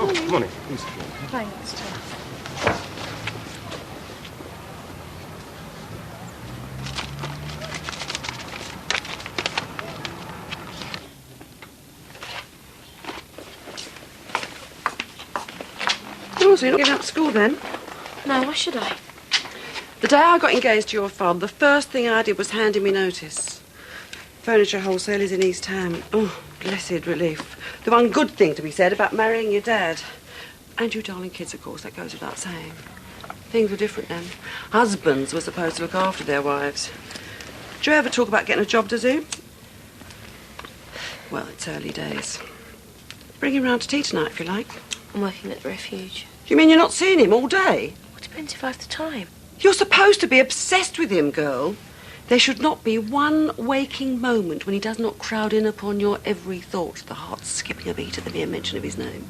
Oh, morning. Thanks, Tom. Oh, so you're not giving up school then? No, why should I? The day I got engaged to your father, the first thing I did was hand him my notice. Furniture wholesalers in East Ham. Oh, blessed relief. The one good thing to be said about marrying your dad. And you darling kids, of course, that goes without saying. Things were different then. Husbands were supposed to look after their wives. Do you ever talk about getting a job, does he? Well, it's early days. Bring him round to tea tonight, if you like. I'm working at the refuge. You mean you're not seeing him all day? Well, depends if I have the time. You're supposed to be obsessed with him, girl. There should not be one waking moment when he does not crowd in upon your every thought, the heart skipping a beat at the mere mention of his name.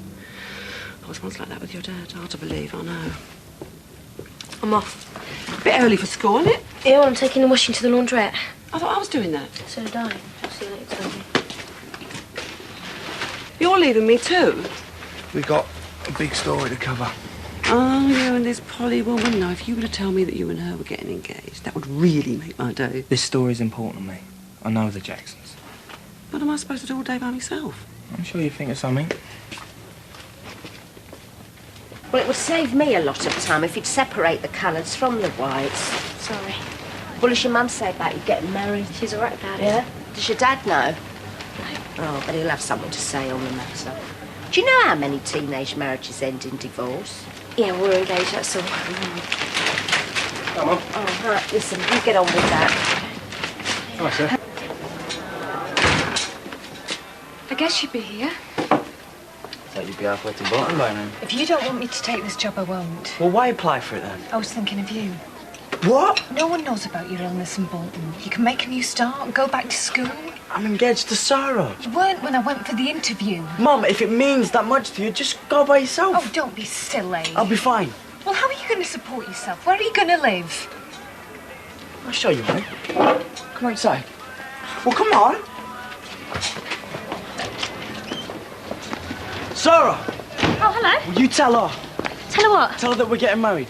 I was once like that with your dad. Hard to believe, I know. I'm off. Bit early for school, isn't it? Yeah, well, I'm taking the washing to the laundrette. I thought I was doing that. So did I. I'll see you later, Toby. You're leaving me too? We got a big story to cover. Oh, you and this Polly woman. Now, if you were to tell me that you and her were getting engaged, that would really make my day. This story's important to me. I know the Jacksons. What am I supposed to do all day by myself? I'm sure you think of something. Well, it would save me a lot of time if you'd separate the colours from the whites. Sorry. What does your mum say about you getting married? She's all right about it. Yeah? Does your dad know? Oh, but he'll have something to say on the matter. Do you know how many teenage marriages end in divorce? Yeah, we're engaged, that's all. Come on. Oh, right, listen, you get on with that. Hi, sir. I guess you'd be here. Thought you'd be halfway to Bolton by now. If you don't want me to take this job, I won't. Well, why apply for it then? I was thinking of you. What? No one knows about your illness in Bolton. You can make a new start and go back to school. I'm engaged to Sarah. You weren't when I went for the interview. Mum, if it means that much to you, just go by yourself. Oh, don't be silly. I'll be fine. Well, how are you going to support yourself? Where are you going to live? I'll show you, mate. Come outside. Well, come on. Sarah! Oh, hello. Will you tell her? Tell her what? Tell her that we're getting married.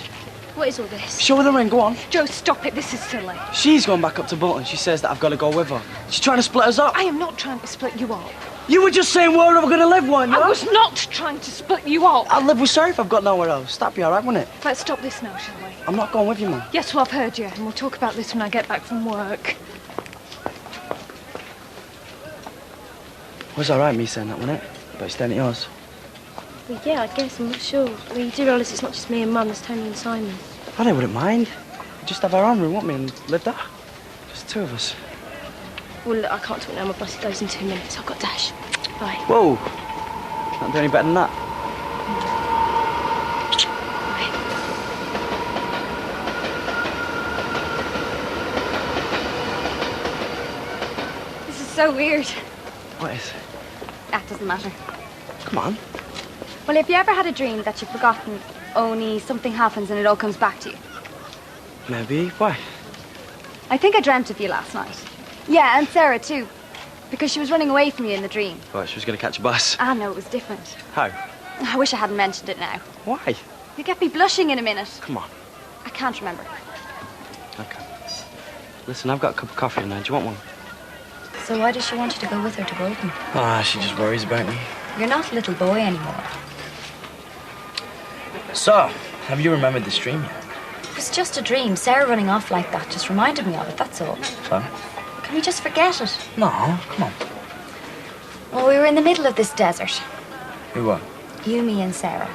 What is all this? Show her the ring, go on. Joe, stop it. This is silly. She's going back up to Bolton. She says that I've got to go with her. She's trying to split us up. I am not trying to split you up. You were just saying where we're going to live, weren't you? I was not trying to split you up. I'll live with Sarah if I've got nowhere else. That'd be all right, wouldn't it? Let's stop this now, shall we? I'm not going with you, Mum. Yes, well, I've heard you, and we'll talk about this when I get back from work. It was all right, me saying that, wasn't it? But it's staying at yours. Well, yeah, I guess. I'm not sure. Well, you do realise it's not just me and Mum, there's Tony and Simon. I wouldn't mind. We'd just have our own room, wouldn't we, and live there. Just the two of us. Well, look, I can't talk now. My bus goes in 2 minutes. I've got dash. Bye. Whoa. Can't do any better than that. This is so weird. What is? That doesn't matter. Come on. Well, have you ever had a dream that you've forgotten, only something happens and it all comes back to you? Maybe. Why? I think I dreamt of you last night. Yeah, and Sarah too. Because she was running away from you in the dream. What, she was going to catch a bus? Ah, no, it was different. How? I wish I hadn't mentioned it now. Why? You get me blushing in a minute. Come on. I can't remember. Okay. Listen, I've got a cup of coffee in there. Do you want one? So why does she want you to go with her to Bolton? Ah, she just worries about me. You're not a little boy anymore. So, have you remembered this dream yet? It was just a dream. Sarah running off like that just reminded me of it, that's all. So? Can we just forget it? No, come on. Well, we were in the middle of this desert. Who were? You, me and Sarah.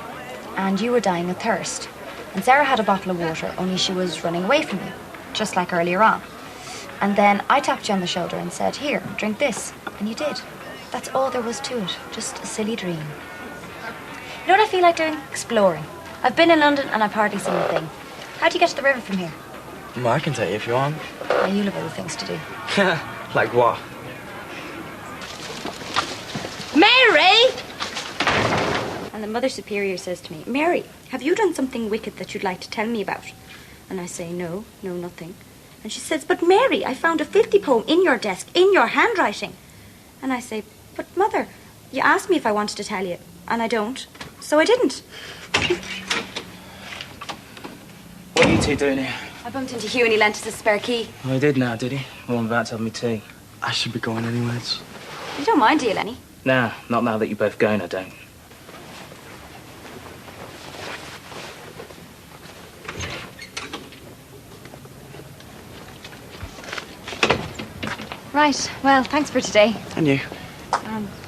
And you were dying of thirst. And Sarah had a bottle of water, only she was running away from you. Just like earlier on. And then I tapped you on the shoulder and said, here, drink this. And you did. That's all there was to it. Just a silly dream. You know what I feel like doing? Exploring. I've been in London and I've hardly seen a thing. How do you get to the river from here? Well, I can tell you if you want. Well, you'll have other things to do. Like what? Mary! And the Mother Superior says to me, Mary, have you done something wicked that you'd like to tell me about? And I say, no, nothing. And she says, but Mary, I found a filthy poem in your desk, in your handwriting. And I say, but Mother, you asked me if I wanted to tell you, and I don't. So I didn't. What are you two doing here? I bumped into Hugh and he lent us a spare key. Oh, he did now, did he? Well, I'm about to have me tea. I should be going anyways. You don't mind, do you, Lenny? Nah, not now that you're both going, I don't. Right, well, thanks for today. And you?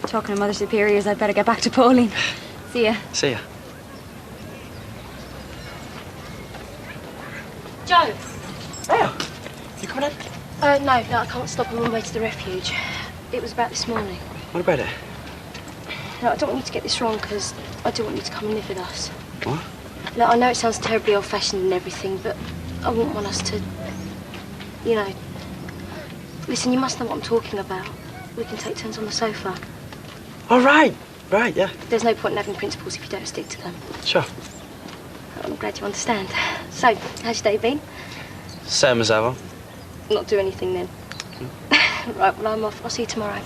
Talking to Mother Superiors, I'd better get back to Pauline. See ya. See ya. Joe! Oh, you coming in? No, I can't stop. I'm on my way to the refuge. It was about this morning. What about it? No, I don't want you to get this wrong, because I do want you to come and live with us. What? Look, I know it sounds terribly old-fashioned and everything, but I wouldn't want us to, you know... Listen, you must know what I'm talking about. We can take turns on the sofa. Oh, right, yeah. There's no point in having principles if you don't stick to them. Sure. I'm glad you understand. So, how's your day been? Same as ever. Not do anything then. Right, well, I'm off. I'll see you tomorrow.